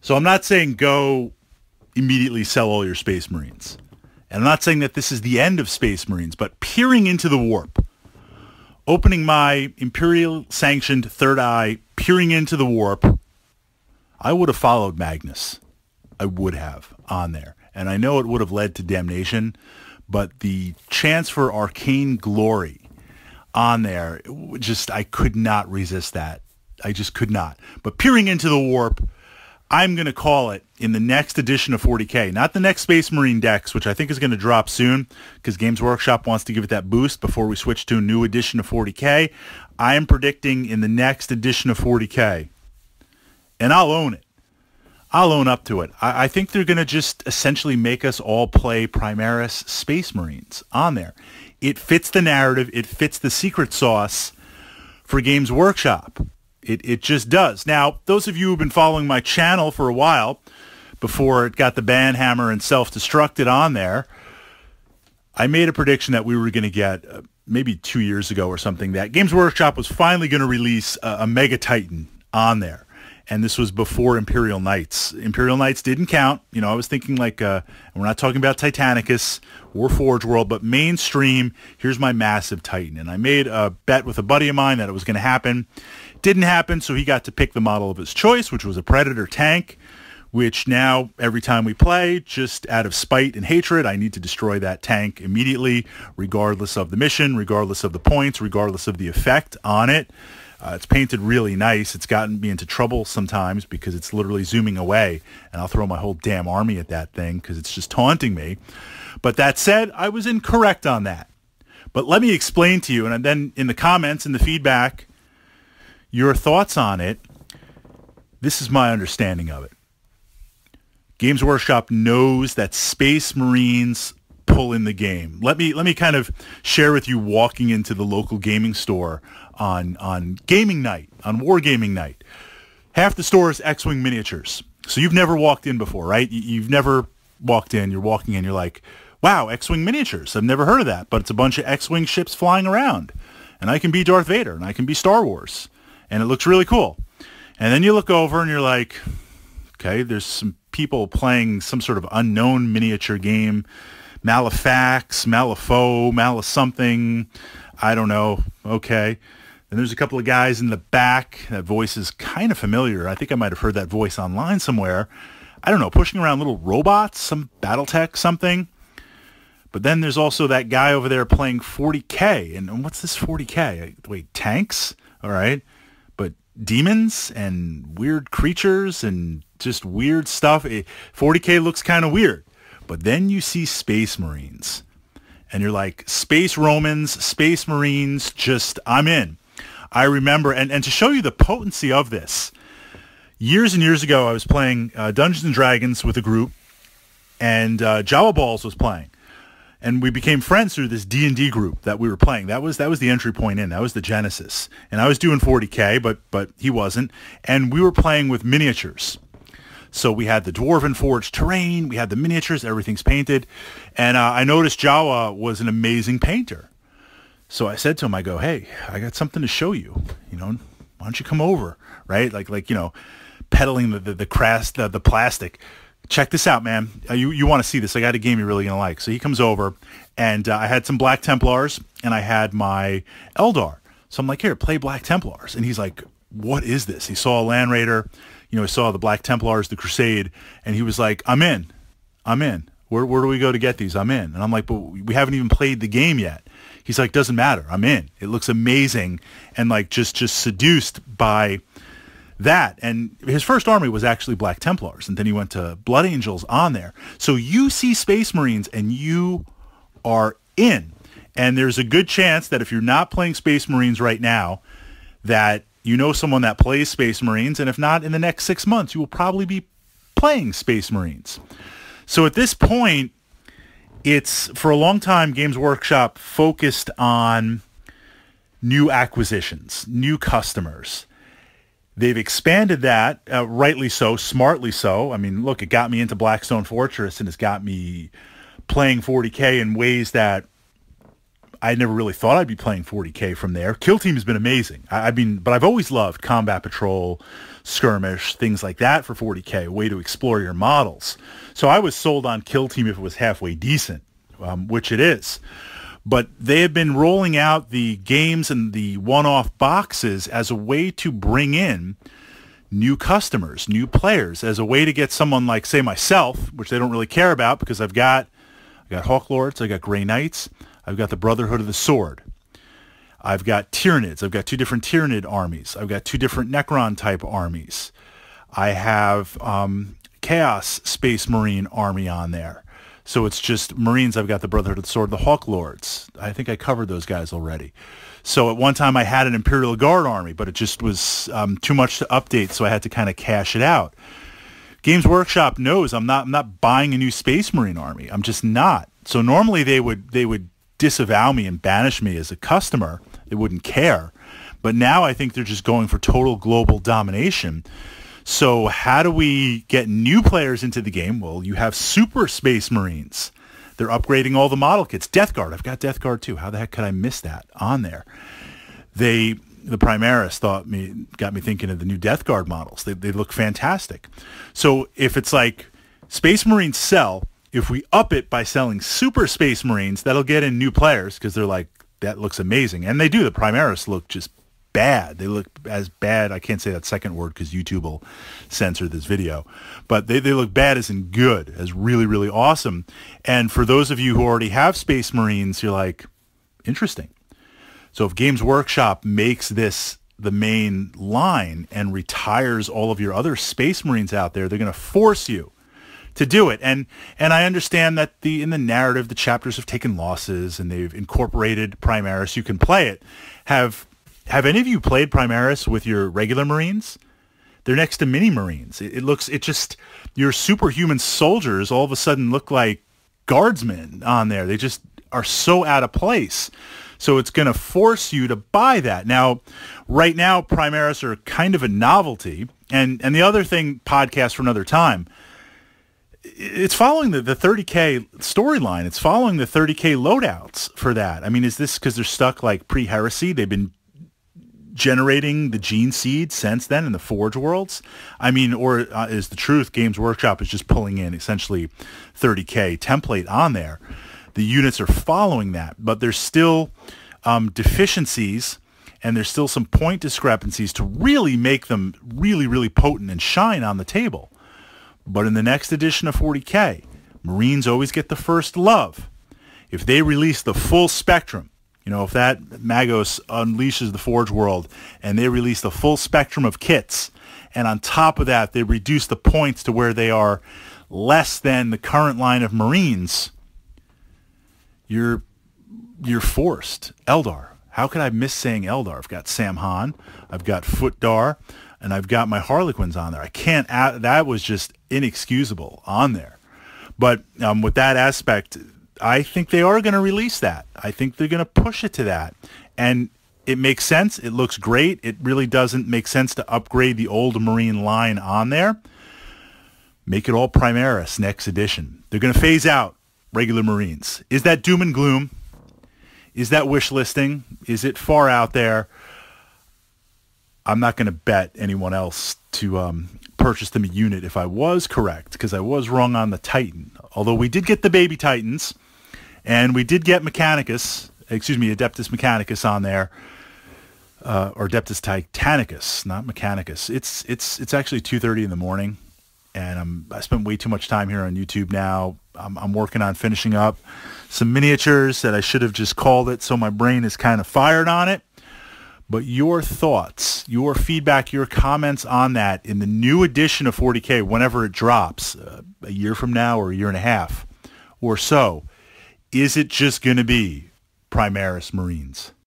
So I'm not saying go immediately sell all your Space Marines. And I'm not saying that this is the end of Space Marines, but peering into the warp, opening my Imperial-sanctioned third eye, peering into the warp, I would have followed Magnus. I would have on there. And I know it would have led to damnation, but the chance for arcane glory on there, just, I could not resist that. I just could not. But peering into the warp, I'm going to call it in the next edition of 40K, not the next Space Marine decks, which I think is going to drop soon because Games Workshop wants to give it that boost before we switch to a new edition of 40K. I am predicting in the next edition of 40K, and I'll own it. I'll own up to it. I think they're going to just essentially make us all play Primaris Space Marines on there. It fits the narrative. It fits the secret sauce for Games Workshop. It just does. Now, those of you who have been following my channel for a while, before it got the ban hammer and self-destructed on there, I made a prediction that we were going to get, maybe 2 years ago or something, that Games Workshop was finally going to release a Mega Titan on there. And this was before Imperial Knights. Imperial Knights didn't count. You know, I was thinking like, we're not talking about Titanicus or Forge World, but mainstream, here's my massive Titan. And I made a bet with a buddy of mine that it was going to happen. Didn't happen, so he got to pick the model of his choice, which was a Predator tank, which now, every time we play, just out of spite and hatred, I need to destroy that tank immediately, regardless of the mission, regardless of the points, regardless of the effect on it. It's painted really nice. It's gotten me into trouble sometimes because it's literally zooming away, and I'll throw my whole damn army at that thing because it's just taunting me. But that said, I was incorrect on that. But let me explain to you, and then in the comments, in the feedback, your thoughts on it. This is my understanding of it. Games Workshop knows that Space Marines pull in the game. Let me kind of share with you walking into the local gaming store on gaming night, on Wargaming night. Half the store is X-Wing miniatures. So you've never walked in before, right? You've never walked in. You're walking in. You're like, wow, X-Wing miniatures. I've never heard of that. But it's a bunch of X-Wing ships flying around. And I can be Darth Vader. And I can be Star Wars. And it looks really cool. And then you look over and you're like, okay, there's some people playing some sort of unknown miniature game. Malefax, Malifaux, Malisomething. I don't know. Okay. And there's a couple of guys in the back. That voice is kind of familiar. I think I might have heard that voice online somewhere. I don't know, pushing around little robots, some Battletech, something. But then there's also that guy over there playing 40K. And what's this 40K? Wait, tanks? All right. But demons and weird creatures and just weird stuff. 40K looks kind of weird. But then you see Space Marines. And you're like, Space Romans, Space Marines, just, I'm in. I remember, and to show you the potency of this, years and years ago, I was playing Dungeons & Dragons with a group, and Jawa Balls was playing. And we became friends through this D&D group that we were playing. That was the entry point in. That was the genesis. And I was doing 40K, but he wasn't. And we were playing with miniatures. So we had the Dwarven Forged terrain, we had the miniatures, everything's painted. And I noticed Jawa was an amazing painter. So I said to him, I go, hey, I got something to show you. You know, why don't you come over, right? Like you know, peddling the plastic. Check this out, man. You want to see this. I got a game you're really going to like. So he comes over, and I had some Black Templars, and I had my Eldar. So I'm like, here, play Black Templars. And he's like, what is this? He saw a Land Raider. You know, he saw the Black Templars, the Crusade, and he was like, I'm in. Where do we go to get these? I'm in. And I'm like, but we haven't even played the game yet. He's like, doesn't matter. I'm in. It looks amazing. And like just seduced by that. And his first army was actually Black Templars. And then he went to Blood Angels on there. So you see Space Marines and you are in. And there's a good chance that if you're not playing Space Marines right now, that you know someone that plays Space Marines. And if not, in the next 6 months, you will probably be playing Space Marines. So at this point, it's, for a long time, Games Workshop focused on new acquisitions, new customers. They've expanded that, rightly so, smartly so. I mean, look, it got me into Blackstone Fortress, and it's got me playing 40K in ways that I never really thought I'd be playing 40K from there. Kill Team has been amazing. But I've always loved Combat Patrol, skirmish, things like that for 40K, a way to explore your models. So I was sold on Kill Team if it was halfway decent, which it is. But they have been rolling out the games and the one-off boxes as a way to bring in new customers, new players, as a way to get someone like, say, myself, which they don't really care about because I got Hawk Lords, I got Grey Knights, I've got the Brotherhood of the Sword, I've got Tyranids, I've got 2 different Tyranid armies, I've got 2 different Necron-type armies, I have Chaos Space Marine army on there. So it's just Marines. I've got the Brotherhood of the Sword, the Hawk Lords. I think I covered those guys already. So at one time I had an Imperial Guard army, but it just was too much to update, so I had to kind of cash it out. Games Workshop knows I'm not buying a new Space Marine army. I'm just not. So normally they would disavow me and banish me as a customer. They wouldn't care. But now I think they're just going for total global domination. So how do we get new players into the game? Well, you have Super Space Marines. They're upgrading all the model kits. Death Guard. I've got Death Guard too. How the heck could I miss that on there? The Primaris got me thinking of the new Death Guard models. They look fantastic. So if it's like Space Marines sell, if we up it by selling Super Space Marines, that'll get in new players because they're like, that looks amazing. And they do. The Primaris look just bad. They look as bad. I can't say that second word because YouTube will censor this video. But they look bad as in good, as really, really awesome. And for those of you who already have Space Marines, you're like, interesting. So if Games Workshop makes this the main line and retires all of your other Space Marines out there, they're going to force you to do it. And I understand that in the narrative, the chapters have taken losses and they've incorporated Primaris. You can play it. Have any of you played Primaris with your regular Marines? They're next to mini Marines. It just, your superhuman soldiers all of a sudden look like guardsmen on there. They just are so out of place. So it's going to force you to buy that. Now, right now, Primaris are kind of a novelty. And the other thing, podcast for another time, it's following the 30K storyline. It's following the 30K loadouts for that. I mean, is this because they're stuck like pre-heresy? They've been generating the gene seed since then in the Forge worlds? I mean, or is the truth Games Workshop is just pulling in essentially 30K template on there? The units are following that, but there's still deficiencies and there's still some point discrepancies to really make them really, really potent and shine on the table. But in the next edition of 40K, Marines always get the first love. If they release the full spectrum, you know, if that Magos unleashes the Forge world and they release the full spectrum of kits, and on top of that, they reduce the points to where they are less than the current line of Marines, you're forced. Eldar. How could I miss saying Eldar? I've got Sam Han, I've got Footdar, and I've got my Harlequins on there. I can't add, that was just inexcusable on there. But with that aspect, I think they are going to release that. I think they're going to push it to that. And it makes sense. It looks great. It really doesn't make sense to upgrade the old Marine line on there. Make it all Primaris next edition. They're going to phase out regular Marines. Is that doom and gloom? Is that wish listing? Is it far out there? I'm not going to bet anyone else to purchase them a unit if I was correct, because I was wrong on the Titan. Although we did get the baby Titans, and we did get Adeptus Mechanicus on there, or Adeptus Titanicus, not Mechanicus. It's actually 2:30 in the morning, and I spent way too much time here on YouTube now. I'm working on finishing up some miniatures that I should have just called it, so my brain is kind of fired on it. But your thoughts, your feedback, your comments on that in the new edition of 40K, whenever it drops, a year from now or a year and a half or so, is it just going to be Primaris Marines?